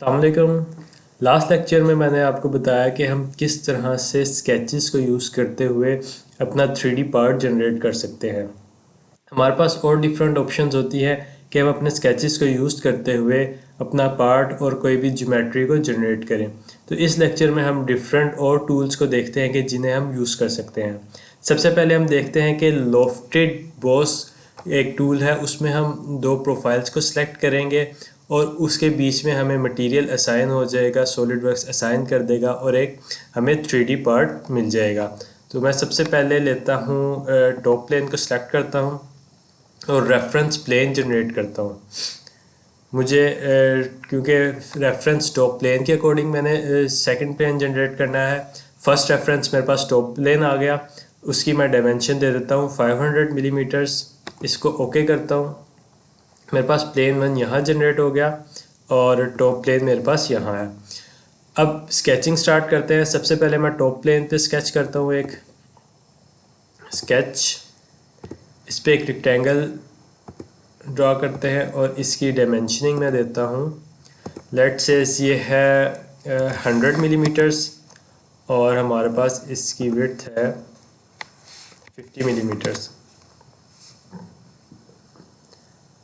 अस्सलामुअलैकुम। Last lecture में मैंने आपको बताया कि हम किस तरह से स्केचेस को यूज़ करते हुए अपना 3D पार्ट जनरेट कर सकते हैं। हमारे पास और डिफरेंट ऑप्शंस होती है कि हम अपने स्केचेस को यूज़ करते हुए अपना पार्ट और कोई भी ज्योमेट्री को जनरेट करें। तो इस लेक्चर में हम डिफरेंट और टूल्स को देखते हैं कि जिन्हें हम यूज़ कर सकते हैं। सबसे पहले हम देखते हैं कि लॉफ्टेड बॉस एक टूल है, उसमें हम दो प्रोफाइल्स को सिलेक्ट करेंगे और उसके बीच में हमें मटेरियल असाइन हो जाएगा, सॉलिड वर्क्स असाइन कर देगा और एक हमें 3D पार्ट मिल जाएगा। तो मैं सबसे पहले लेता हूँ, टॉप प्लेन को सिलेक्ट करता हूँ और रेफरेंस प्लेन जनरेट करता हूँ। मुझे क्योंकि रेफरेंस टॉप प्लेन के अकॉर्डिंग मैंने सेकंड प्लेन जनरेट करना है। फर्स्ट रेफरेंस मेरे पास टॉप प्लेन आ गया, उसकी मैं डायमेंशन दे देता हूँ 500 मिलीमीटर्स। इसको ओके करता हूँ। मेरे पास प्लेन वन यहाँ जनरेट हो गया और टॉप प्लेन मेरे पास यहाँ है। अब स्केचिंग स्टार्ट करते हैं। सबसे पहले मैं टॉप प्लेन पे स्केच करता हूँ, एक स्केच। इस पर एक रेक्टेंगल ड्रा करते हैं और इसकी डायमेंशनिंग मैं देता हूँ। लेट्स से ये है 100 मिलीमीटर्स और हमारे पास इसकी विड्थ है 50 मिलीमीटर्स।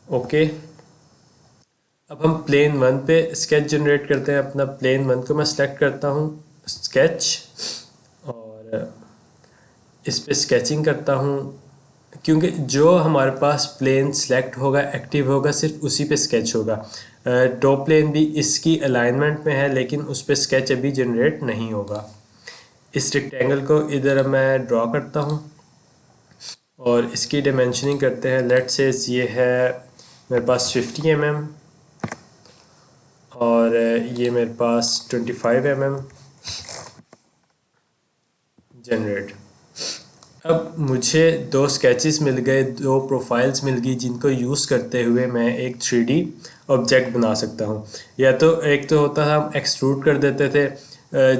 ओके, अब हम प्लेन वन पे स्केच जनरेट करते हैं। अपना प्लेन वन को मैं सेलेक्ट करता हूँ, स्केच, और इस पे स्केचिंग करता हूँ। क्योंकि जो हमारे पास प्लेन सेलेक्ट होगा, एक्टिव होगा, सिर्फ उसी पे स्केच होगा। टॉप प्लेन भी इसकी अलाइनमेंट में है लेकिन उस पर स्केच अभी जनरेट नहीं होगा। इस रेक्टेंगल को इधर मैं ड्रॉ करता हूँ और इसकी डायमेंशनिंग करते हैं। लेट्स से ये है मेरे पास 50 mm और ये मेरे पास 25 mm जनरेट। अब मुझे दो स्केचेस मिल गए, दो प्रोफाइल्स मिल गई जिनको यूज़ करते हुए मैं एक 3D ऑब्जेक्ट बना सकता हूँ। या तो एक तो होता था हम एक्सट्रूड कर देते थे,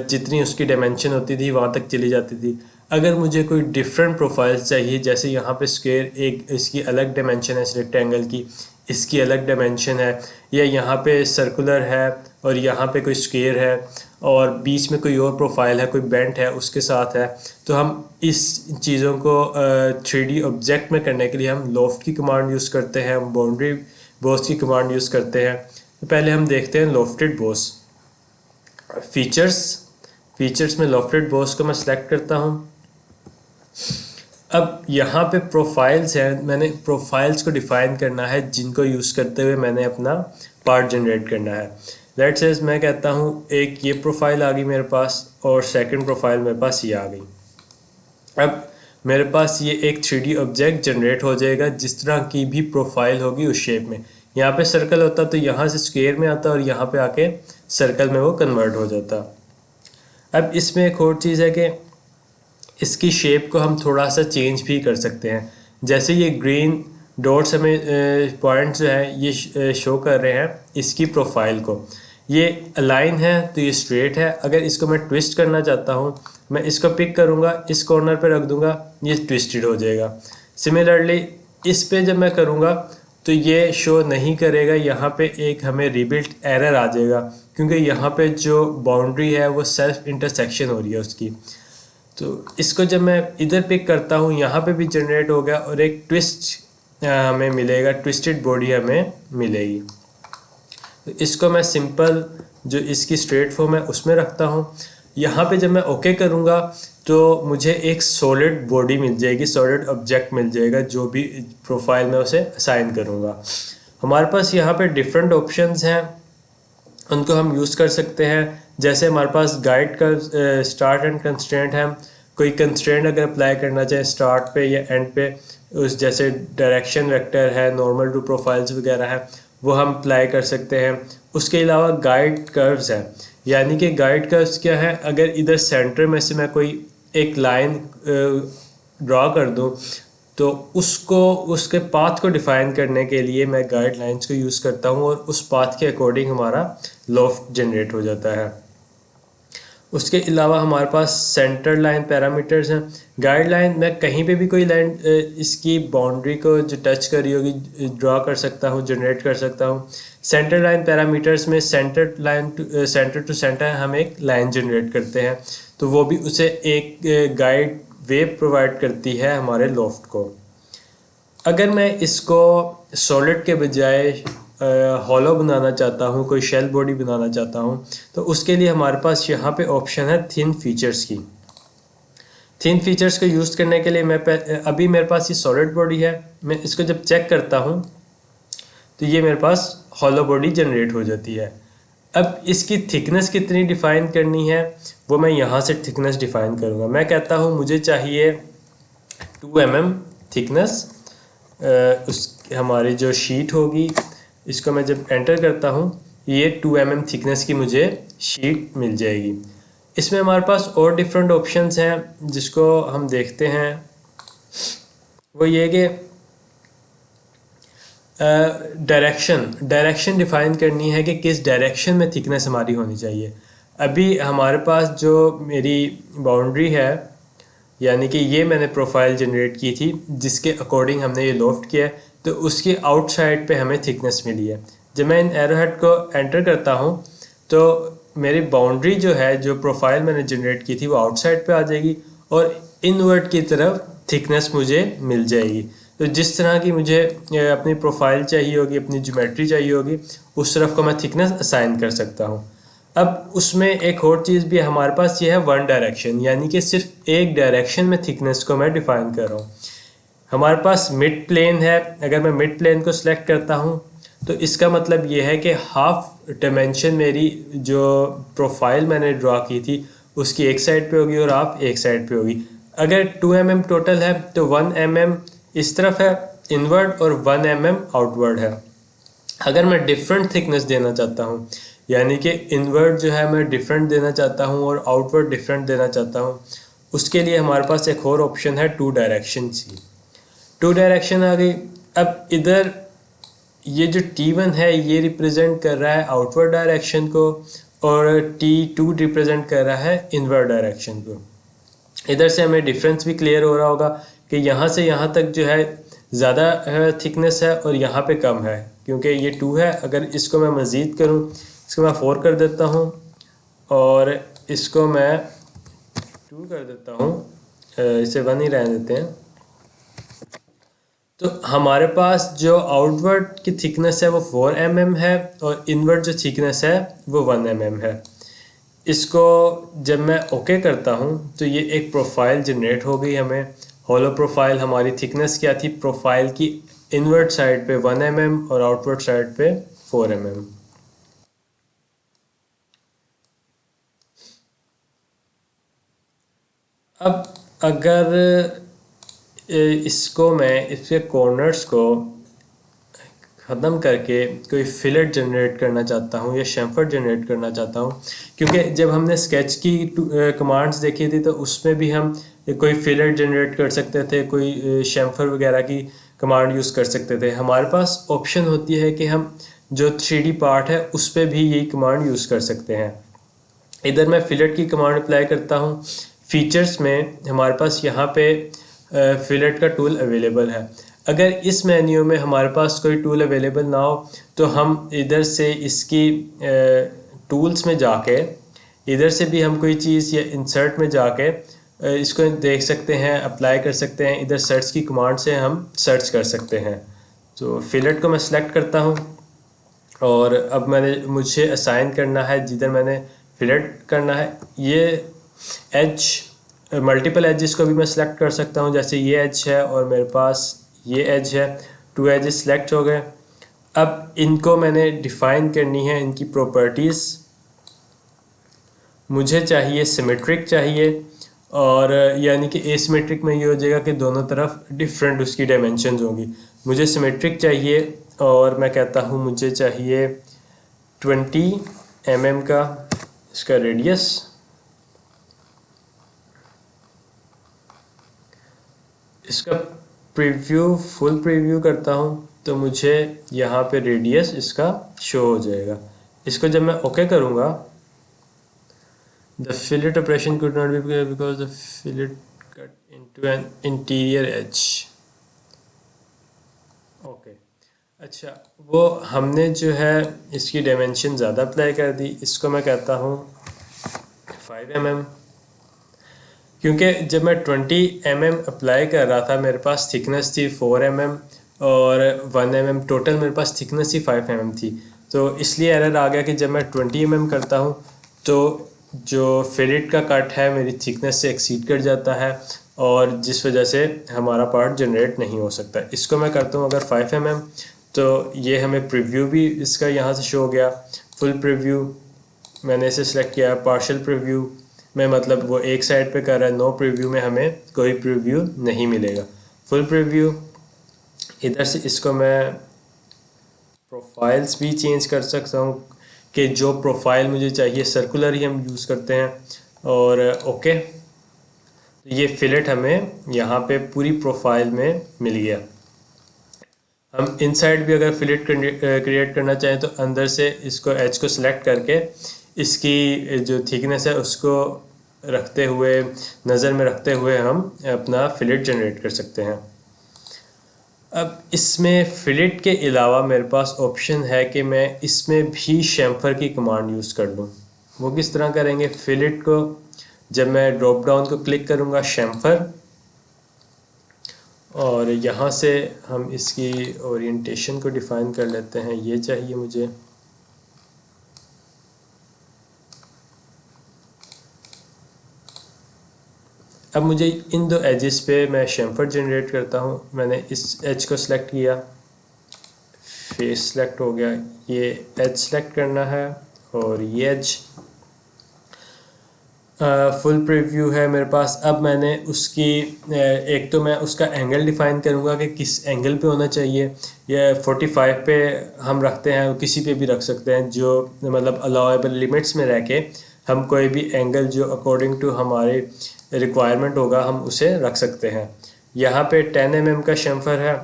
जितनी उसकी डायमेंशन होती थी वहाँ तक चली जाती थी। अगर मुझे कोई डिफरेंट प्रोफाइल्स चाहिए, जैसे यहाँ पे स्क्वायर, एक इसकी अलग डायमेंशन है, इस रेक्टेंगल की इसकी अलग डायमेंशन है, या यहाँ पे सर्कुलर है और यहाँ पे कोई स्क्वायर है और बीच में कोई और प्रोफाइल है, कोई बेंट है उसके साथ है, तो हम इस चीज़ों को 3D ऑब्जेक्ट में करने के लिए हम लॉफ्ट की कमांड यूज़ करते हैं, हम बाउंड्री बॉस की कमांड यूज़ करते हैं। तो पहले हम देखते हैं लॉफ्टेड बॉस फीचर्स में लॉफ्टेड बॉस को मैं सेलेक्ट करता हूँ। अब यहाँ पे प्रोफाइल्स हैं, मैंने प्रोफाइल्स को डिफ़ाइन करना है जिनको यूज़ करते हुए मैंने अपना पार्ट जनरेट करना है। लेट्स से मैं कहता हूँ एक ये प्रोफाइल आ गई मेरे पास और सेकंड प्रोफाइल मेरे पास ये आ गई। अब मेरे पास ये एक 3D ऑब्जेक्ट जनरेट हो जाएगा जिस तरह की भी प्रोफाइल होगी उस शेप में। यहाँ पे सर्कल होता तो यहाँ से स्क्वायर में आता और यहाँ पे आके सर्कल में वो कन्वर्ट हो जाता। अब इसमें एक और चीज़ है कि इसकी शेप को हम थोड़ा सा चेंज भी कर सकते हैं। जैसे ये ग्रीन डॉट्स हमें पॉइंट्स जो है ये शो कर रहे हैं इसकी प्रोफाइल को। ये अलाइन है तो ये स्ट्रेट है। अगर इसको मैं ट्विस्ट करना चाहता हूँ, मैं इसको पिक करूँगा, इस कॉर्नर पे रख दूँगा, ये ट्विस्टेड हो जाएगा। सिमिलरली इस पे जब मैं करूँगा तो ये शो नहीं करेगा, यहाँ पे एक हमें रीबिल्ट एरर आ जाएगा क्योंकि यहाँ पे जो बाउंड्री है वो सेल्फ इंटरसेक्शन हो रही है उसकी। तो इसको जब मैं इधर पिक करता हूँ यहाँ पे भी जनरेट हो गया और एक ट्विस्ट हमें मिलेगा, ट्विस्टेड बॉडी हमें मिलेगी। तो इसको मैं सिंपल जो इसकी स्ट्रेट फॉर्म है उसमें रखता हूँ। यहाँ पे जब मैं ओके करूँगा तो मुझे एक सॉलिड बॉडी मिल जाएगी, सॉलिड ऑब्जेक्ट मिल जाएगा जो भी प्रोफाइल में उसे असाइन करूँगा। हमारे पास यहाँ पे डिफरेंट ऑप्शंस हैं, उनको हम यूज़ कर सकते हैं। जैसे हमारे पास गाइड का स्टार्ट एंड कंस्ट्रेंट है। कोई कंस्ट्रेंट अगर अप्लाई करना चाहे स्टार्ट पे या एंड पे, उस जैसे डायरेक्शन वेक्टर है, नॉर्मल टू प्रोफाइल्स वगैरह है, वो हम अप्लाई कर सकते हैं। उसके अलावा गाइड कर्व्स है, यानी कि गाइड कर्व्स क्या है, अगर इधर सेंटर में से मैं कोई एक लाइन ड्रॉ कर दूँ तो उसको उसके पाथ को डिफ़ाइन करने के लिए मैं गाइडलाइंस को यूज़ करता हूँ और उस पाथ के अकॉर्डिंग हमारा लॉफ्ट जनरेट हो जाता है। उसके अलावा हमारे पास सेंटर लाइन पैरामीटर्स हैं। गाइडलाइन मैं कहीं पे भी कोई लाइन इसकी बाउंड्री को जो टच कर रही होगी ड्रॉ कर सकता हूँ, जनरेट कर सकता हूँ। सेंटर लाइन पैरामीटर्स में सेंटर टू सेंटर हम एक लाइन जनरेट करते हैं, तो वो भी उसे एक गाइड वेव प्रोवाइड करती है हमारे लॉफ्ट को। अगर मैं इसको सॉलिड के बजाय हॉलो बनाना चाहता हूँ, कोई शेल बॉडी बनाना चाहता हूँ, तो उसके लिए हमारे पास यहाँ पे ऑप्शन है थिन फीचर्स की। थिन फीचर्स को यूज़ करने के लिए अभी मेरे पास ये सॉलिड बॉडी है, मैं इसको जब चेक करता हूँ तो ये मेरे पास हॉलो बॉडी जनरेट हो जाती है। अब इसकी थिकनेस कितनी डिफ़ाइन करनी है वो मैं यहाँ से थिकनेस डिफ़ाइन करूँगा। मैं कहता हूँ मुझे चाहिए 2 mm थिकनेस। उस हमारी जो शीट होगी, इसको मैं जब एंटर करता हूँ ये 2 mm थिकनेस की मुझे शीट मिल जाएगी। इसमें हमारे पास और डिफरेंट ऑप्शंस हैं जिसको हम देखते हैं। वो ये कि डायरेक्शन डिफ़ाइन करनी है कि किस डायरेक्शन में थिकनेस हमारी होनी चाहिए। अभी हमारे पास जो मेरी बाउंड्री है, यानी कि ये मैंने प्रोफाइल जनरेट की थी जिसके अकॉर्डिंग हमने ये लोफ्ट किया है, तो उसकी आउटसाइड पे हमें थिकनेस मिली है। जब मैं इन एरोहेड को एंटर करता हूँ तो मेरी बाउंड्री जो है, जो प्रोफाइल मैंने जनरेट की थी वो आउटसाइड पे आ जाएगी और इनवर्ड की तरफ थिकनेस मुझे मिल जाएगी। तो जिस तरह की मुझे अपनी प्रोफाइल चाहिए होगी, अपनी ज्योमेट्री चाहिए होगी, उस तरफ को मैं थिकनेस असाइन कर सकता हूँ। अब उसमें एक और चीज़ भी हमारे पास ये है वन डायरेक्शन, यानी कि सिर्फ एक डायरेक्शन में थिकनेस को मैं डिफ़ाइन कर रहा हूँ। हमारे पास मिड प्लेन है, अगर मैं मिड प्लेन को सिलेक्ट करता हूँ तो इसका मतलब ये है कि हाफ डायमेंशन मेरी जो प्रोफाइल मैंने ड्रॉ की थी उसकी एक साइड पे होगी और हाफ एक साइड पे होगी। अगर 2 mm टोटल है तो 1 mm इस तरफ है इनवर्ड और 1 mm आउटवर्ड है। अगर मैं डिफरेंट थिकनेस देना चाहता हूँ, यानी कि इनवर्ड जो है मैं डिफरेंट देना चाहता हूँ और आउटवर्ड डिफरेंट देना चाहता हूँ, उसके लिए हमारे पास एक और ऑप्शन है 2 डायरेक्शन की। 2 डायरेक्शन आ गई। अब इधर ये जो T1 है ये रिप्रेजेंट कर रहा है आउटवर्ड डायरेक्शन को और T2 रिप्रेजेंट कर रहा है इनवर्ड डायरेक्शन को। इधर से हमें डिफरेंस भी क्लियर हो रहा होगा कि यहाँ से यहाँ तक जो है ज़्यादा थिकनेस है और यहाँ पे कम है, क्योंकि ये 2 है। अगर इसको मैं मज़ीद करूँ, इसको मैं 4 कर देता हूँ और इसको मैं 2 कर देता हूँ, इसे 1 ही रहने देते हैं, तो हमारे पास जो आउटवर्ड की थिकनेस है वो 4 mm है और इनवर्ड जो थिकनेस है वो 1 mm है। इसको जब मैं ओके करता हूँ तो ये एक प्रोफाइल जनरेट हो गई हमें। हॉलो प्रोफाइल हमारी थिकनेस क्या थी प्रोफाइल की, इनवर्ड साइड पे 1 mm और आउटवर्ड साइड पे 4 mm। अब अगर इसको मैं इसके कॉर्नर्स को ख़त्म करके कोई फिलेट जनरेट करना चाहता हूँ या शेम्फर जनरेट करना चाहता हूँ, क्योंकि जब हमने स्केच की कमांड्स देखी थी तो उसमें भी हम कोई फिलेट जनरेट कर सकते थे, कोई शेम्फर वगैरह की कमांड यूज़ कर सकते थे। हमारे पास ऑप्शन होती है कि हम जो 3D पार्ट है उस पर भी यही कमांड यूज़ कर सकते हैं। इधर मैं फिलेट की कमांड अप्लाई करता हूँ। फीचर्स में हमारे पास यहाँ पे फिलेट का टूल अवेलेबल है। अगर इस मेन्यू में हमारे पास कोई टूल अवेलेबल ना हो तो हम इधर से इसकी टूल्स में जाके इधर से भी हम कोई चीज़ या इंसर्ट में जाके इसको देख सकते हैं, अप्लाई कर सकते हैं। इधर सर्च की कमांड से हम सर्च कर सकते हैं। तो फिलेट को मैं सिलेक्ट करता हूँ और अब मुझे असाइन करना है जिधर मैंने फिलेट करना है। ये एज मल्टीपल एजेस को भी मैं सिलेक्ट कर सकता हूँ, जैसे ये एज है और मेरे पास ये एज है। 2 एजेस सिलेक्ट हो गए। अब इनको मैंने डिफ़ाइन करनी है, इनकी प्रॉपर्टीज़ मुझे चाहिए सिमेट्रिक चाहिए, और यानी कि एसिमेट्रिक में ये हो जाएगा कि दोनों तरफ डिफरेंट उसकी डायमेंशंस होंगी। मुझे सिमेट्रिक चाहिए और मैं कहता हूँ मुझे चाहिए 20 mm का इसका रेडियस। इसका प्रीव्यू फुल प्रीव्यू करता हूँ तो मुझे यहाँ पे रेडियस इसका शो हो जाएगा। इसको जब मैं ओके करूँगा, the fillet operation could not be because the fillet cut into an interior edge. Okay, अच्छा, वो हमने जो है इसकी डायमेंशन ज़्यादा अप्लाई कर दी, इसको मैं कहता हूँ 5 mm। क्योंकि जब मैं 20 mm अप्लाई कर रहा था मेरे पास थिकनेस थी 4 mm, और 1 mm टोटल मेरे पास थिकनेस ही 5 mm थी। तो इसलिए एरर आ गया कि जब मैं 20 mm करता हूँ तो जो फिलेट का कट है मेरी थिकनेस से एक्सीड कर जाता है, और जिस वजह से हमारा पार्ट जनरेट नहीं हो सकता। इसको मैं करता हूँ अगर 5 mm, तो ये हमें प्रीव्यू भी इसका यहाँ से शो हो गया। फुल प्रीव्यू मैंने इसे सिलेक्ट किया, पार्शियल प्रीव्यू में मतलब वो एक साइड पे कर रहा है, नो प्रीव्यू में हमें कोई प्रीव्यू नहीं मिलेगा। फुल प्रीव्यू, इधर से इसको मैं प्रोफाइल्स भी चेंज कर सकता हूँ कि जो प्रोफाइल मुझे चाहिए सर्कुलर ही हम यूज़ करते हैं। और ओके, ये फिलेट हमें यहाँ पे पूरी प्रोफाइल में मिल गया। हम इनसाइड भी अगर फिलेट क्रिएट करना चाहें तो अंदर से इसको एच को सिलेक्ट करके इसकी जो थिकनेस है उसको रखते हुए, नज़र में रखते हुए हम अपना फिलेट जनरेट कर सकते हैं। अब इसमें फिलेट के अलावा मेरे पास ऑप्शन है कि मैं इसमें भी शैम्फर की कमांड यूज़ कर लूँ। वो किस तरह करेंगे? फिलेट को जब मैं ड्रॉप डाउन को क्लिक करूँगा शैम्फर, और यहाँ से हम इसकी ओरिएंटेशन को डिफ़ाइन कर लेते हैं, ये चाहिए मुझे। अब मुझे इन दो एजेस पे मैं शैम्फर जनरेट करता हूँ। मैंने इस एज को सिलेक्ट किया, फेस सेलेक्ट हो गया, ये एज सेलेक्ट करना है और ये एज। फुल प्रीव्यू है मेरे पास। अब मैंने उसकी एक तो मैं उसका एंगल डिफ़ाइन करूँगा कि किस एंगल पे होना चाहिए। ये 45 पे हम रखते हैं, किसी पे भी रख सकते हैं, जो मतलब अलाउेबल लिमिट्स में रह के हम कोई भी एंगल जो अकॉर्डिंग टू हमारे रिक्वायरमेंट होगा हम उसे रख सकते हैं। यहाँ पे 10 mm का शैम्फर है,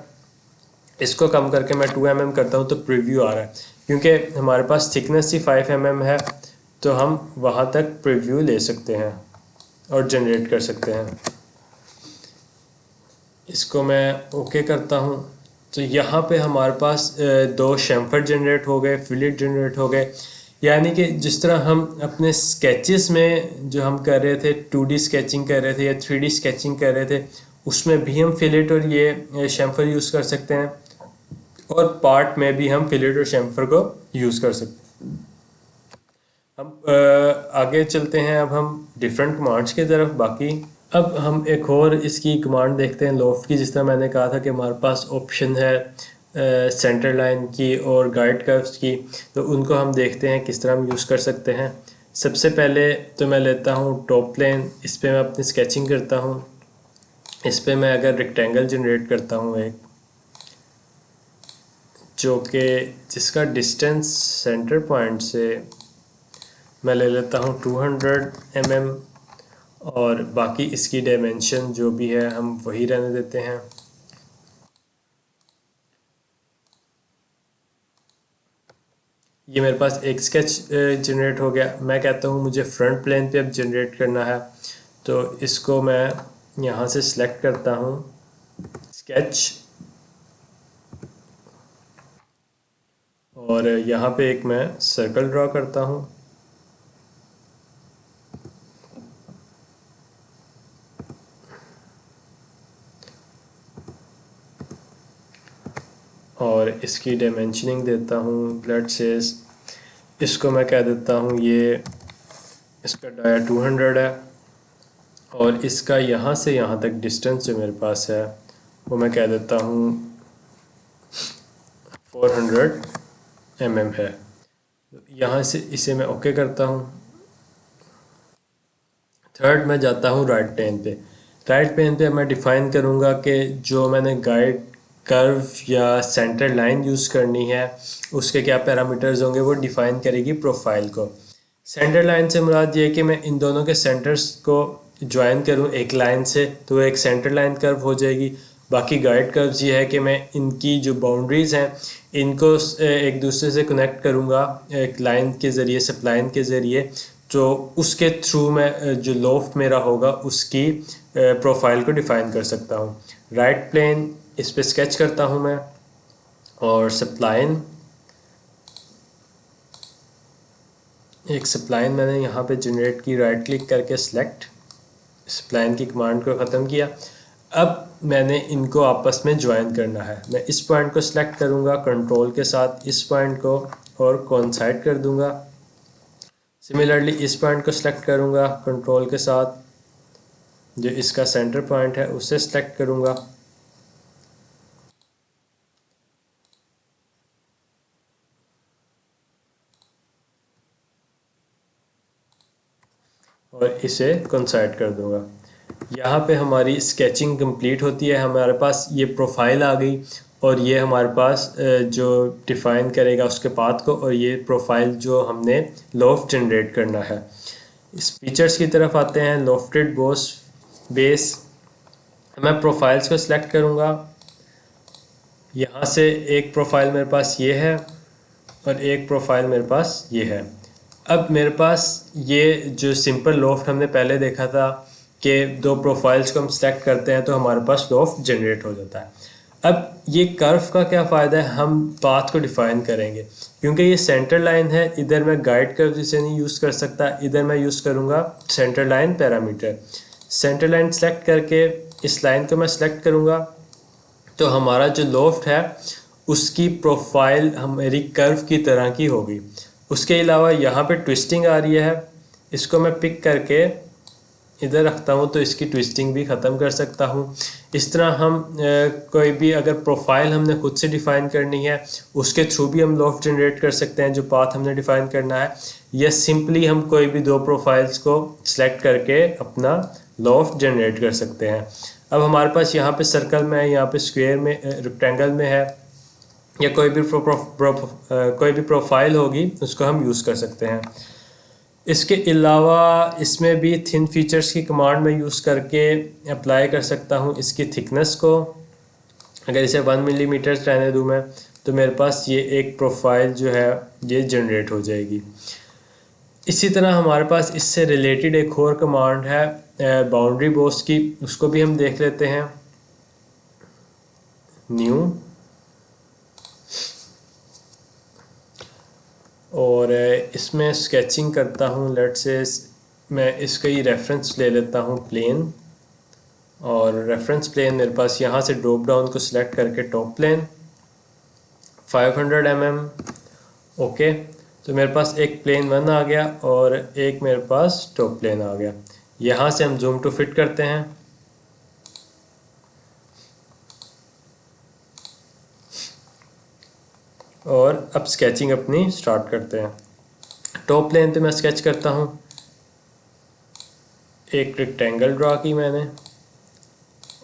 इसको कम करके मैं 2 mm करता हूँ तो प्रीव्यू आ रहा है। क्योंकि हमारे पास थिकनेस ही 5 mm है तो हम वहाँ तक प्रीव्यू ले सकते हैं और जनरेट कर सकते हैं। इसको मैं ओके करता हूँ तो यहाँ पे हमारे पास दो शैम्फर जनरेट हो गए, फिलेट जनरेट हो गए। यानी कि जिस तरह हम अपने स्केचेस में जो हम कर रहे थे, 2D स्केचिंग कर रहे थे या 3D स्केचिंग कर रहे थे, उसमें भी हम फिलेट और ये शैम्फर यूज़ कर सकते हैं, और पार्ट में भी हम फिलेट और शैम्फर को यूज़ कर सकते हैं। हम आगे चलते हैं, अब हम डिफरेंट कमांड्स की तरफ। बाकी अब हम एक और इसकी कमांड देखते हैं लोफ्ट की। जिस तरह मैंने कहा था कि हमारे पास ऑप्शन है सेंटर लाइन की और गाइड कर्व्स की, तो उनको हम देखते हैं किस तरह हम यूज़ कर सकते हैं। सबसे पहले तो मैं लेता हूँ टॉप प्लेन, इस पर मैं अपनी स्केचिंग करता हूँ। इस पर मैं अगर रेक्टेंगल जनरेट करता हूँ एक, जो कि जिसका डिस्टेंस सेंटर पॉइंट से मैं ले लेता हूँ 200 mm, और बाकी इसकी डायमेंशन जो भी है हम वही रहने देते हैं। ये मेरे पास एक स्केच जनरेट हो गया। मैं कहता हूँ मुझे फ्रंट प्लेन पे अब जनरेट करना है, तो इसको मैं यहाँ से सिलेक्ट करता हूँ स्केच, और यहाँ पे एक मैं सर्कल ड्रॉ करता हूँ। और इसकी डायमेंशनिंग देता हूँ, लेट्स से इसको मैं कह देता हूँ ये इसका डाया 200 है, और इसका यहाँ से यहाँ तक डिस्टेंस जो मेरे पास है वो मैं कह देता हूँ 400 mm है। यहाँ से इसे मैं ओके करता हूँ। थर्ड मैं जाता हूँ राइट प्लेन पे। राइट प्लेन पे मैं डिफ़ाइन करूँगा कि जो मैंने गाइड कर्व या सेंटर लाइन यूज़ करनी है उसके क्या पैरामीटर्स होंगे, वो डिफ़ाइन करेगी प्रोफाइल को। सेंटर लाइन से मुराद ये है कि मैं इन दोनों के सेंटर्स को ज्वाइन करूँ एक लाइन से, तो एक सेंटर लाइन कर्व हो जाएगी। बाकी गाइड कर्व्स ये है कि मैं इनकी जो बाउंड्रीज़ हैं इनको एक दूसरे से कनेक्ट करूँगा एक लाइन के ज़रिए, सप्लाइन के ज़रिए, जो उसके थ्रू मैं जो लोफ्ट मेरा होगा उसकी प्रोफाइल को डिफ़ाइन कर सकता हूँ। राइट प्लेन इस पे स्केच करता हूँ मैं, और सप्लाइन, एक सप्लाइन मैंने यहाँ पे जनरेट की, राइट क्लिक करके सिलेक्ट, सप्लाइन की कमांड को ख़त्म किया। अब मैंने इनको आपस में ज्वाइन करना है। मैं इस पॉइंट को सिलेक्ट करूँगा कंट्रोल के साथ, इस पॉइंट को और कोइंसाइड कर दूँगा। सिमिलरली इस पॉइंट को सिलेक्ट करूँगा कंट्रोल के साथ, जो इसका सेंटर पॉइंट है उसे सिलेक्ट करूँगा। और इसे कोइंसाइड कर दूँगा। यहाँ पे हमारी स्केचिंग कंप्लीट होती है। हमारे पास ये प्रोफाइल आ गई और ये हमारे पास जो डिफ़ाइन करेगा उसके पाथ को, और ये प्रोफाइल जो हमने लॉफ्ट जनरेट करना है। इस फीचर्स की तरफ आते हैं। लॉफ्टेड बॉस बेस, मैं प्रोफाइल्स को सिलेक्ट करूँगा। यहाँ से एक प्रोफाइल मेरे पास ये है और एक प्रोफाइल मेरे पास ये है। अब मेरे पास ये जो सिंपल लॉफ्ट हमने पहले देखा था कि दो प्रोफाइल्स को हम सेलेक्ट करते हैं तो हमारे पास लॉफ्ट जनरेट हो जाता है। अब ये कर्व का क्या फ़ायदा है, हम पाथ को डिफ़ाइन करेंगे क्योंकि ये सेंटर लाइन है। इधर मैं गाइड कर्व इसे नहीं यूज़ कर सकता, इधर मैं यूज़ करूँगा centre line parameter. Centre line select करके इस लाइन को मैं सेलेक्ट करूँगा तो हमारा जो लॉफ्ट है उसकी प्रोफाइल हमारी कर्व की तरह की होगी। उसके अलावा यहाँ पे ट्विस्टिंग आ रही है, इसको मैं पिक करके इधर रखता हूँ तो इसकी ट्विस्टिंग भी ख़त्म कर सकता हूँ। इस तरह हम कोई भी अगर प्रोफाइल हमने खुद से डिफ़ाइन करनी है उसके थ्रू भी हम लॉफ्ट जनरेट कर सकते हैं जो पाथ हमने डिफ़ाइन करना है, या सिंपली हम कोई भी दो प्रोफाइल्स को सिलेक्ट करके अपना लॉफ्ट जनरेट कर सकते हैं। अब हमारे पास यहाँ पे सर्कल में है, यहाँ पे स्क्वायर में, रेक्टेंगल में है, या कोई भी प्रोफाइल होगी उसको हम यूज़ कर सकते हैं। इसके अलावा इसमें भी थिन फीचर्स की कमांड में यूज़ करके अप्लाई कर सकता हूँ इसकी थिकनेस को। अगर इसे 1 मिलीमीटर रहने दूँ मैं तो मेरे पास ये एक प्रोफाइल जो है ये जनरेट हो जाएगी। इसी तरह हमारे पास इससे रिलेटेड एक और कमांड है बाउंड्री बॉस की, उसको भी हम देख लेते हैं। न्यू, और इसमें स्केचिंग करता हूँ। लेट से मैं इसका ही रेफरेंस ले लेता हूँ प्लेन, और रेफरेंस प्लेन मेरे पास यहाँ से ड्रॉप डाउन को सिलेक्ट करके टॉप प्लेन 500 mm। ओके, तो मेरे पास एक प्लेन 1 आ गया और एक मेरे पास टॉप प्लेन आ गया। यहाँ से हम जूम टू फिट करते हैं और अब स्केचिंग अपनी स्टार्ट करते हैं। टॉप प्लेन पे मैं स्केच करता हूँ, एक रेक्टेंगल ड्रा की मैंने,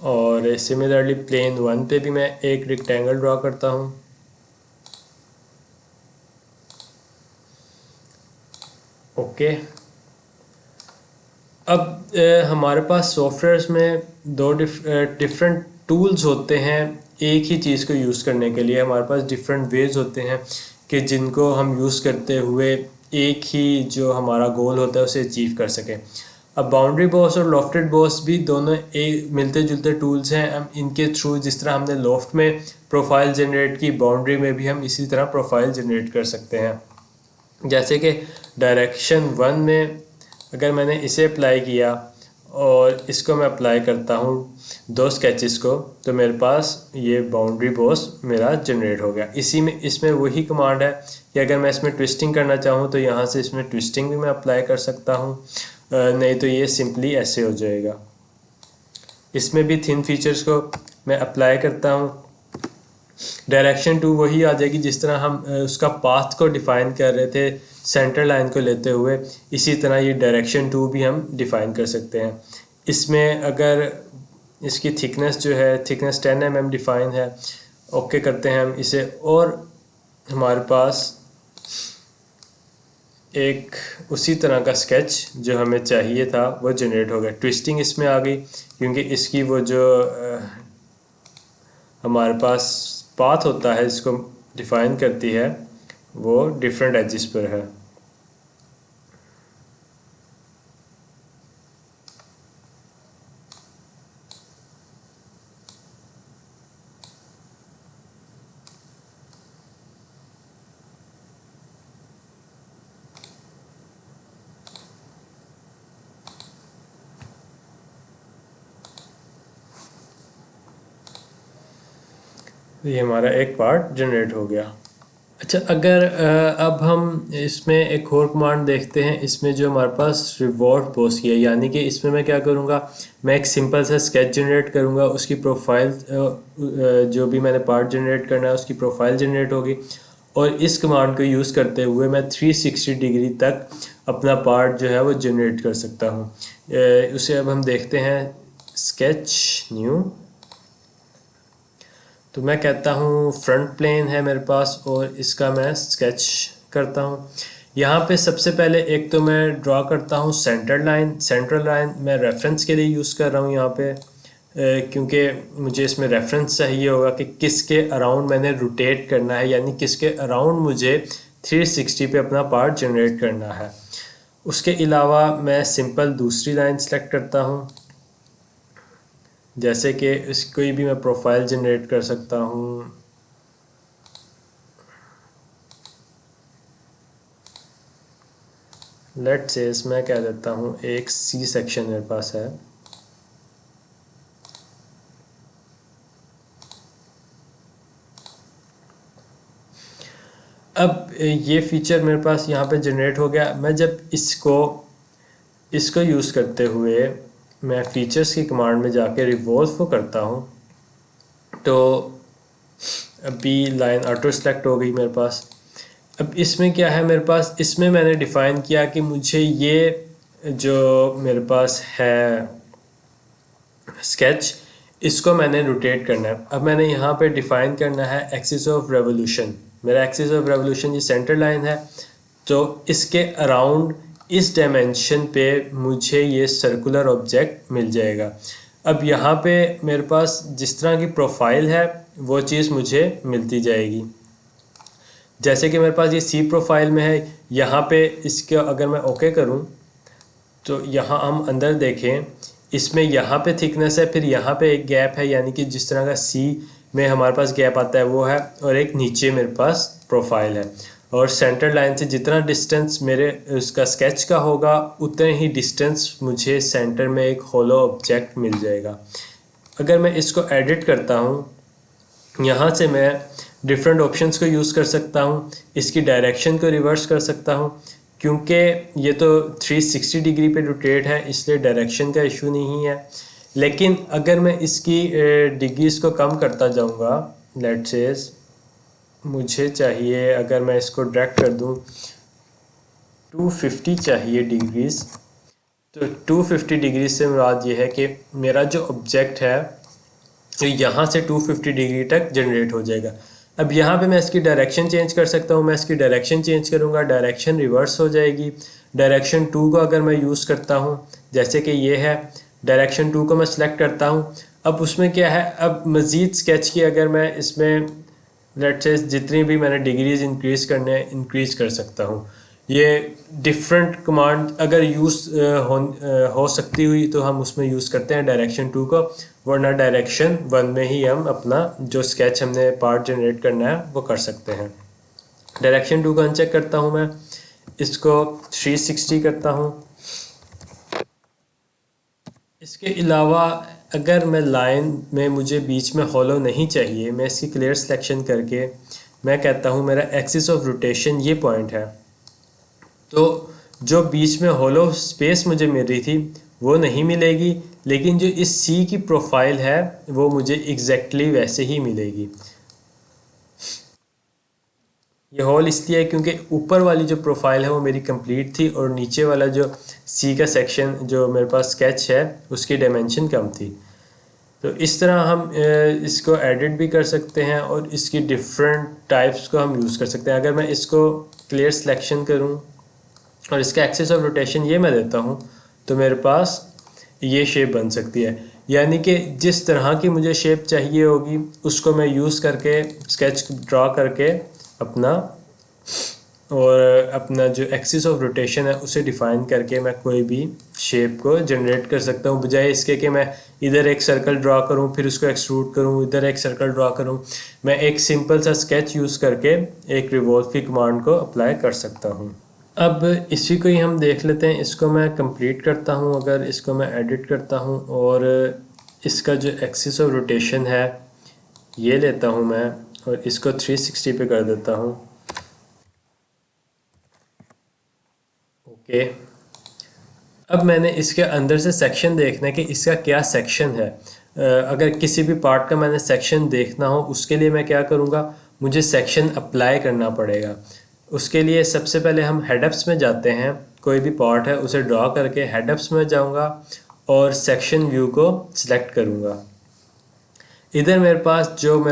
और सिमिलरली प्लेन 1 पे भी मैं एक रेक्टेंगल ड्रा करता हूँ। ओके, अब हमारे पास सॉफ्टवेयर्स में दो डिफरेंट टूल्स होते हैं एक ही चीज़ को यूज़ करने के लिए। हमारे पास डिफरेंट वेज होते हैं कि जिनको हम यूज़ करते हुए एक ही जो हमारा गोल होता है उसे अचीव कर सकें। अब बाउंड्री बॉस और लॉफ्टेड बॉस भी दोनों एक मिलते जुलते टूल्स हैं। हम इनके थ्रू जिस तरह हमने लॉफ्ट में प्रोफाइल जनरेट की, बाउंड्री में भी हम इसी तरह प्रोफाइल जनरेट कर सकते हैं। जैसे कि डायरेक्शन 1 में अगर मैंने इसे अप्लाई किया और इसको मैं अप्लाई करता हूँ दो स्केचेस को, तो मेरे पास ये बाउंड्री बॉस मेरा जनरेट हो गया। इसी में इसमें वही कमांड है कि अगर मैं इसमें ट्विस्टिंग करना चाहूँ तो यहाँ से इसमें ट्विस्टिंग भी मैं अप्लाई कर सकता हूँ, नहीं तो ये सिंपली ऐसे हो जाएगा। इसमें भी थिन फीचर्स को मैं अप्लाई करता हूँ, डायरेक्शन 2 वही आ जाएगी जिस तरह हम उसका पाथ को डिफ़ाइन कर रहे थे सेंटर लाइन को लेते हुए, इसी तरह ये डायरेक्शन 2 भी हम डिफ़ाइन कर सकते हैं। इसमें अगर इसकी थिकनेस जो है थिकनेस 10 mm डिफ़ाइन है। ओके करते हैं हम इसे, और हमारे पास एक उसी तरह का स्केच जो हमें चाहिए था वो जनरेट हो गया। ट्विस्टिंग इसमें आ गई क्योंकि इसकी वो जो हमारे पास पाथ होता है इसको डिफ़ाइन करती है वो डिफरेंट एजेस पर है। ये हमारा एक पार्ट जनरेट हो गया। अच्छा, अगर अब हम इसमें एक और कमांड देखते हैं, इसमें जो हमारे पास रिवॉर्ड पोस्ट किया, यानी कि इसमें मैं क्या करूँगा, मैं एक सिंपल सा स्केच जनरेट करूँगा, उसकी प्रोफाइल जो भी मैंने पार्ट जनरेट करना है उसकी प्रोफाइल जनरेट होगी, और इस कमांड को यूज़ करते हुए मैं 360 डिग्री तक अपना पार्ट जो है वो जनरेट कर सकता हूँ। उसे अब हम देखते हैं, स्केच न्यू, तो मैं कहता हूँ फ्रंट प्लेन है मेरे पास और इसका मैं स्केच करता हूँ। यहाँ पे सबसे पहले एक तो मैं ड्रॉ करता हूँ सेंट्रल लाइन मैं रेफरेंस के लिए यूज़ कर रहा हूँ यहाँ पे, क्योंकि मुझे इसमें रेफरेंस चाहिए होगा कि किसके अराउंड मैंने रोटेट करना है, यानी किसके अराउंड मुझे 360 पे अपना पार्ट जनरेट करना है। उसके अलावा मैं सिंपल दूसरी लाइन सेलेक्ट करता हूँ, जैसे कि इस कोई भी मैं प्रोफाइल जनरेट कर सकता हूँ। लेट्स से मैं कह देता हूँ एक सी सेक्शन मेरे पास है। अब ये फीचर मेरे पास यहाँ पे जनरेट हो गया। मैं जब इसको यूज़ करते हुए मैं फीचर्स की कमांड में जाके रिवॉल्व को करता हूँ, तो अभी लाइन ऑटो सेलेक्ट हो गई मेरे पास। अब इसमें क्या है मेरे पास, इसमें मैंने डिफ़ाइन किया कि मुझे ये जो मेरे पास है स्केच, इसको मैंने रोटेट करना है। अब मैंने यहाँ पे डिफ़ाइन करना है एक्सिस ऑफ रेवोल्यूशन। मेरा एक्सिस ऑफ रेवोल्यूशन ये सेंटर लाइन है, तो इसके अराउंड इस डायमेंशन पे मुझे ये सर्कुलर ऑब्जेक्ट मिल जाएगा। अब यहाँ पे मेरे पास जिस तरह की प्रोफाइल है वो चीज़ मुझे मिलती जाएगी। जैसे कि मेरे पास ये सी प्रोफाइल में है, यहाँ पे इसका अगर मैं ओके करूँ तो यहाँ हम अंदर देखें, इसमें यहाँ पे थिकनेस है, फिर यहाँ पे एक गैप है, यानी कि जिस तरह का सी में हमारे पास गैप आता है वो है, और एक नीचे मेरे पास प्रोफाइल है। और सेंटर लाइन से जितना डिस्टेंस मेरे उसका स्केच का होगा उतने ही डिस्टेंस मुझे सेंटर में एक होलो ऑब्जेक्ट मिल जाएगा। अगर मैं इसको एडिट करता हूँ, यहाँ से मैं डिफरेंट ऑप्शंस को यूज़ कर सकता हूँ, इसकी डायरेक्शन को रिवर्स कर सकता हूँ, क्योंकि ये तो 360 डिग्री पे रोटेट है इसलिए डायरेक्शन का इशू नहीं है। लेकिन अगर मैं इसकी डिग्रीज़ को कम करता जाऊँगा, लेट्स से मुझे चाहिए, अगर मैं इसको ड्रैग कर दूँ 250 चाहिए डिग्रीज़, तो 250 डिग्री से मुराद ये है कि मेरा जो ऑब्जेक्ट है तो यहाँ से 250 डिग्री तक जनरेट हो जाएगा। अब यहाँ पे मैं इसकी डायरेक्शन चेंज कर सकता हूँ, मैं इसकी डायरेक्शन चेंज करूँगा, डायरेक्शन रिवर्स हो जाएगी। डायरेक्शन 2 को अगर मैं यूज़ करता हूँ, जैसे कि ये है, डायरेक्शन 2 को मैं सिलेक्ट करता हूँ। अब उसमें क्या है, अब मज़ीद स्केच की अगर मैं इसमें लेट्स से जितनी भी मैंने डिग्रीज इंक्रीज़ करने हैं इंक्रीज़ कर सकता हूँ। ये डिफरेंट कमांड अगर हो सकती हुई तो हम उसमें यूज़ करते हैं डायरेक्शन 2 को, वरना डायरेक्शन 1 में ही हम अपना जो स्केच हमने पार्ट जनरेट करना है वो कर सकते हैं। डायरेक्शन 2 को अनचेक करता हूँ मैं, इसको 360 करता हूँ। इसके अलावा अगर मैं लाइन में मुझे बीच में हॉलो नहीं चाहिए, मैं इसकी क्लियर सिलेक्शन करके मैं कहता हूँ मेरा एक्सिस ऑफ रोटेशन ये पॉइंट है, तो जो बीच में हॉलो स्पेस मुझे मिल रही थी वो नहीं मिलेगी, लेकिन जो इस सी की प्रोफाइल है वो मुझे एग्जैक्टली वैसे ही मिलेगी। ये होल इसलिए है क्योंकि ऊपर वाली जो प्रोफाइल है वो मेरी कंप्लीट थी और नीचे वाला जो सी का सेक्शन जो मेरे पास स्केच है उसकी डायमेंशन कम थी। तो इस तरह हम इसको एडिट भी कर सकते हैं और इसकी डिफरेंट टाइप्स को हम यूज़ कर सकते हैं। अगर मैं इसको क्लियर सिलेक्शन करूं और इसका एक्सिस ऑफ रोटेशन ये मैं देता हूं, तो मेरे पास ये शेप बन सकती है। यानी कि जिस तरह की मुझे शेप चाहिए होगी उसको मैं यूज़ करके स्केच ड्रा करके अपना जो एक्सिस ऑफ रोटेशन है उसे डिफ़ाइन करके मैं कोई भी शेप को जनरेट कर सकता हूँ, बजाय इसके कि मैं इधर एक सर्कल ड्रा करूँ फिर उसको एक्सट्रूड करूँ, इधर एक सर्कल ड्रा करूँ। मैं एक सिंपल सा स्केच यूज़ करके एक रिवॉल्व की कमांड को अप्लाई कर सकता हूँ। अब इसी को ही हम देख लेते हैं, इसको मैं कंप्लीट करता हूँ। अगर इसको मैं एडिट करता हूँ और इसका जो एक्सिस ऑफ रोटेशन है ये लेता हूँ मैं और इसको 360 पे कर देता हूँ। ओके, अब मैंने इसके अंदर से सेक्शन देखना है कि इसका क्या सेक्शन है। अगर किसी भी पार्ट का मैंने सेक्शन देखना हो उसके लिए मैं क्या करूँगा, मुझे सेक्शन अप्लाई करना पड़ेगा। उसके लिए सबसे पहले हम हेडअप्स में जाते हैं, कोई भी पार्ट है उसे ड्रॉ करके हेडअप्स में जाऊँगा और सेक्शन व्यू को सिलेक्ट करूँगा। इधर मेरे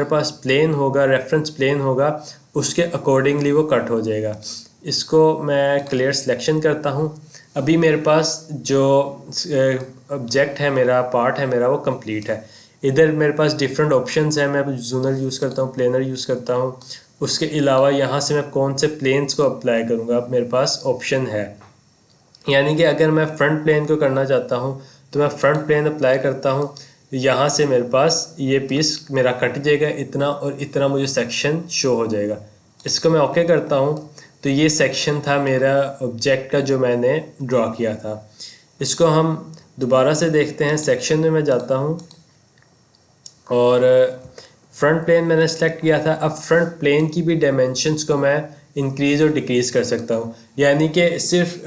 पास प्लेन होगा, रेफरेंस प्लेन होगा, उसके अकॉर्डिंगली वो कट हो जाएगा। इसको मैं क्लियर सिलेक्शन करता हूँ। अभी मेरे पास जो ऑब्जेक्ट है मेरा, पार्ट है मेरा, वो कंप्लीट है। इधर मेरे पास डिफरेंट ऑप्शंस हैं, मैं जूनल यूज़ करता हूँ, प्लेनर यूज़ करता हूँ। उसके अलावा यहाँ से मैं कौन से प्लेन्स को अप्लाई करूँगा, अब मेरे पास ऑप्शन है। यानी कि अगर मैं फ्रंट प्लेन को करना चाहता हूँ तो मैं फ्रंट प्लेन अप्लाई करता हूँ। यहाँ से मेरे पास ये पीस मेरा कट जाएगा इतना, और इतना मुझे सेक्शन शो हो जाएगा। इसको मैं ओके करता हूँ। तो ये सेक्शन था मेरा ऑब्जेक्ट का जो मैंने ड्रॉ किया था। इसको हम दोबारा से देखते हैं। सेक्शन में मैं जाता हूँ और फ्रंट प्लेन मैंने सेलेक्ट किया था। अब फ्रंट प्लेन की भी डायमेंशंस को मैं इंक्रीज़ और डिक्रीज़ कर सकता हूँ। यानी कि सिर्फ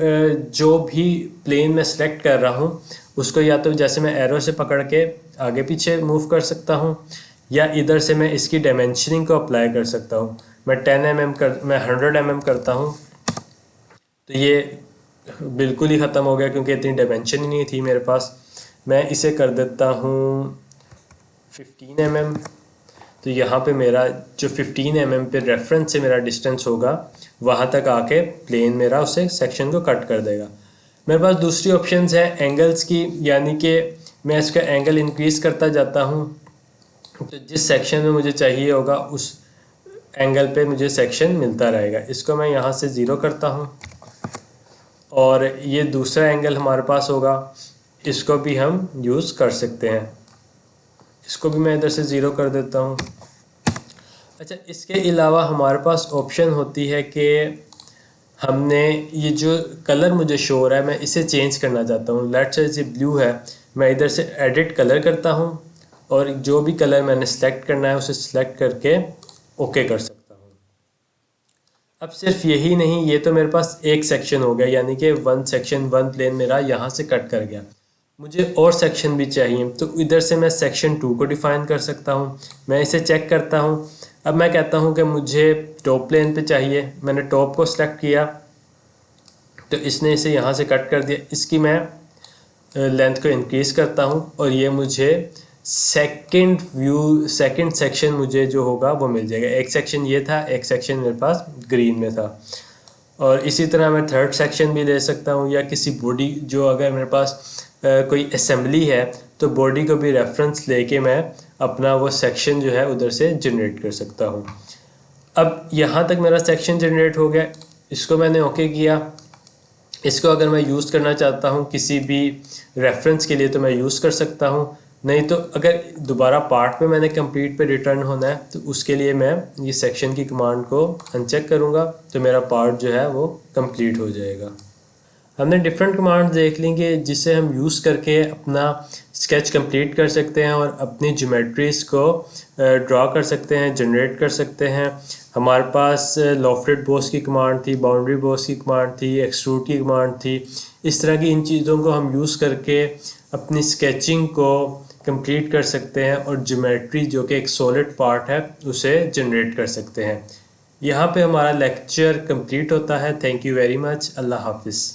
जो भी प्लेन मैं सेलेक्ट कर रहा हूँ उसको या तो जैसे मैं एरो से पकड़ के आगे पीछे मूव कर सकता हूँ, या इधर से मैं इसकी डायमेंशनिंग को अप्लाई कर सकता हूँ। मैं 100 mm करता हूँ तो ये बिल्कुल ही ख़त्म हो गया क्योंकि इतनी डायमेंशन ही नहीं थी मेरे पास। मैं इसे कर देता हूँ 15 mm। तो यहाँ पे मेरा जो 15 mm पे रेफरेंस से मेरा डिस्टेंस होगा वहाँ तक आके प्लेन मेरा उसे सेक्शन को कट कर देगा। मेरे पास दूसरी ऑप्शंस है एंगल्स की, यानी कि मैं इसका एंगल इंक्रीज़ करता जाता हूँ। तो जिस सेक्शन में मुझे चाहिए होगा उस एंगल पे मुझे सेक्शन मिलता रहेगा। इसको मैं यहाँ से 0 करता हूँ और ये दूसरा एंगल हमारे पास होगा, इसको भी हम यूज़ कर सकते हैं। इसको भी मैं इधर से 0 कर देता हूँ। अच्छा, इसके अलावा हमारे पास ऑप्शन होती है कि हमने ये जो कलर मुझे शो हो रहा है मैं इसे चेंज करना चाहता हूँ। लेट्स से ये ब्लू है, मैं इधर से एडिट कलर करता हूँ और जो भी कलर मैंने सेलेक्ट करना है उसे सिलेक्ट करके ओके कर सकता हूँ। अब सिर्फ यही नहीं, ये तो मेरे पास एक सेक्शन हो गया, यानी कि वन प्लेन मेरा यहाँ से कट कर गया। मुझे और सेक्शन भी चाहिए, तो इधर से मैं सेक्शन 2 को डिफ़ाइन कर सकता हूँ। मैं इसे चेक करता हूँ। अब मैं कहता हूँ कि मुझे टॉप प्लेन पे चाहिए। मैंने टॉप को सिलेक्ट किया तो इसने इसे यहाँ से कट कर दिया। इसकी मैं लेंथ को इंक्रीज़ करता हूँ और ये मुझे सेकंड सेक्शन मुझे जो होगा वो मिल जाएगा। एक सेक्शन ये था, एक सेक्शन मेरे पास ग्रीन में था। और इसी तरह मैं थर्ड सेक्शन भी ले सकता हूँ, या किसी बॉडी जो अगर मेरे पास कोई असेंबली है तो बॉडी को भी रेफरेंस लेके मैं अपना वो सेक्शन जो है उधर से जनरेट कर सकता हूँ। अब यहाँ तक मेरा सेक्शन जनरेट हो गया, इसको मैंने ओके किया। इसको अगर मैं यूज़ करना चाहता हूँ किसी भी रेफरेंस के लिए तो मैं यूज़ कर सकता हूँ, नहीं तो अगर दोबारा पार्ट में मैंने कंप्लीट पे रिटर्न होना है तो उसके लिए मैं ये सेक्शन की कमांड को अनचेक करूँगा तो मेरा पार्ट जो है वो कंप्लीट हो जाएगा। हमने डिफरेंट कमांड्स देख ली कि जिसे हम यूज़ करके अपना स्केच कंप्लीट कर सकते हैं और अपनी ज्योमेट्रीज़ को ड्रॉ कर सकते हैं, जनरेट कर सकते हैं। हमारे पास लॉफ्टेड बॉस की कमांड थी, बाउंड्री बॉस की कमांड थी, एक्सट्रूड की कमांड थी। इस तरह की इन चीज़ों को हम यूज़ करके अपनी स्केचिंग को कंप्लीट कर सकते हैं और ज्योमेट्री जो कि एक सॉलिड पार्ट है उसे जनरेट कर सकते हैं। यहाँ पे हमारा लेक्चर कंप्लीट होता है। Thank you very much. अल्लाह हाफिज़।